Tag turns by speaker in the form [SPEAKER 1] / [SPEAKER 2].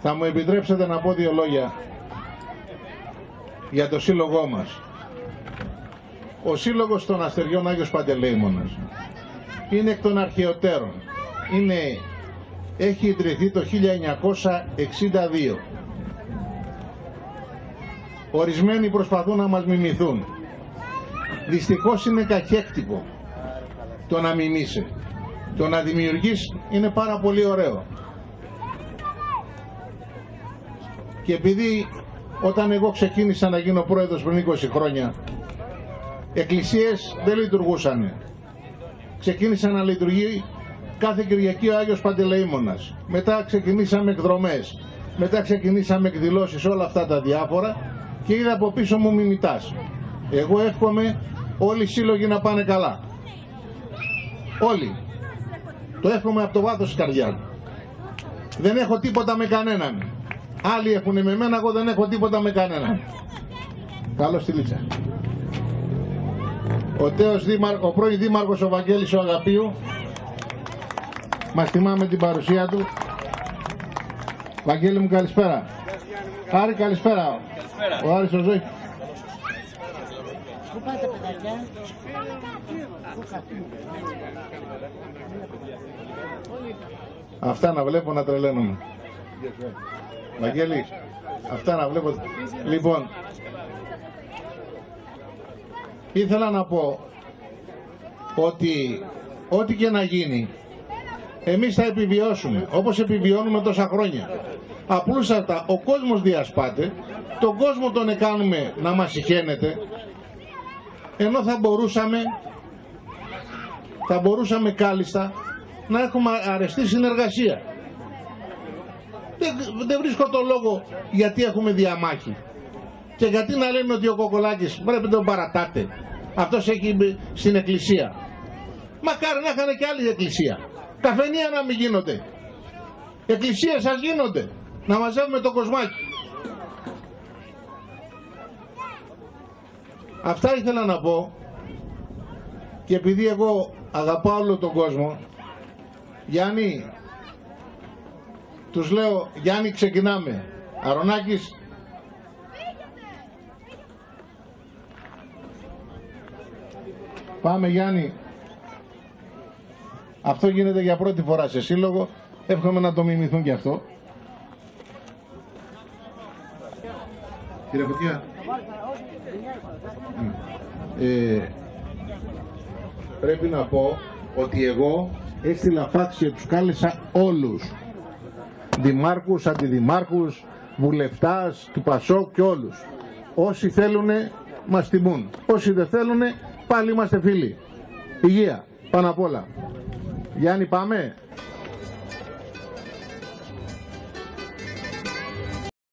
[SPEAKER 1] Θα μου επιτρέψετε να πω δύο λόγια για το σύλλογό μας. Ο σύλλογος των Αστεριών Άγιος Παντελεήμονας είναι εκ των αρχαιοτέρων. Έχει ιδρυθεί το 1962. Ορισμένοι προσπαθούν να μας μιμηθούν. Δυστυχώς είναι κακέκτυπο το να μιμήσει. Το να δημιουργείς είναι πάρα πολύ ωραίο. Και επειδή όταν εγώ ξεκίνησα να γίνω πρόεδρος πριν 20 χρόνια, εκκλησίες δεν λειτουργούσαν. Ξεκίνησα να λειτουργεί κάθε Κυριακή ο Άγιος Παντελεήμονας. Μετά ξεκινήσαμε εκδρομές. Μετά ξεκινήσαμε εκδηλώσεις, όλα αυτά τα διάφορα, και είδα από πίσω μου μιμητάς. Εγώ εύχομαι όλοι οι σύλλογοι να πάνε καλά. Όλοι. Το εύχομαι από το βάθος της καρδιάς. Δεν έχω τίποτα με κανέναν. Άλλοι έχουν με μένα, εγώ δεν έχω τίποτα με κανέναν. Καλώς στη Λίτσα. Ο πρώην δήμαρχος ο Βαγγέλης ο Αγαπίου μας τιμά με την παρουσία του. Βαγγέλη μου, καλησπέρα. Άρη, καλησπέρα. Ο Άρης ο Ζωή.
[SPEAKER 2] Πού πάτε, παιδάκια?
[SPEAKER 1] Αυτά να βλέπω να τρελαίνομαι. Βαγγέλη, αυτά να βλέπω. Λοιπόν, ήθελα να πω ότι ό,τι και να γίνει, εμείς θα επιβιώσουμε, όπως επιβιώνουμε τόσα χρόνια. Απλούστατα ο κόσμος διασπάται, τον κόσμο τον εκάνουμε να μας συχαίνεται, ενώ θα μπορούσαμε κάλλιστα να έχουμε αρεστή συνεργασία. Δεν βρίσκω το λόγο γιατί έχουμε διαμάχη. Και γιατί να λέμε ότι ο Κοκολάκης πρέπει να τον παρατάτε. Αυτός έχει στην εκκλησία. Μακάρι να είχαν και άλλη εκκλησία. Καφενεία να μην γίνονται. Εκκλησίες σας γίνονται. Να μαζεύουμε το κοσμάκι. Αυτά ήθελα να πω. Και επειδή εγώ αγαπάω όλο τον κόσμο, Γιάννη, τους λέω, Γιάννη, ξεκινάμε. Αρωνάκης. Πάμε, Γιάννη. Αυτό γίνεται για πρώτη φορά σε σύλλογο. Εύχομαι να το μιμηθούν και αυτό. Κύριε Φωτιά. Πρέπει να πω ότι εγώ έστειλα φάξ και τους κάλεσα όλους. Δημάρχους, αντιδημάρχους, βουλευτάς, του Πασόκ και όλους. Όσοι θέλουνε μας τιμούν. Όσοι δεν θέλουνε πάλι είμαστε φίλοι. Υγεία, πάνω απ' όλα. Γιάννη, πάμε.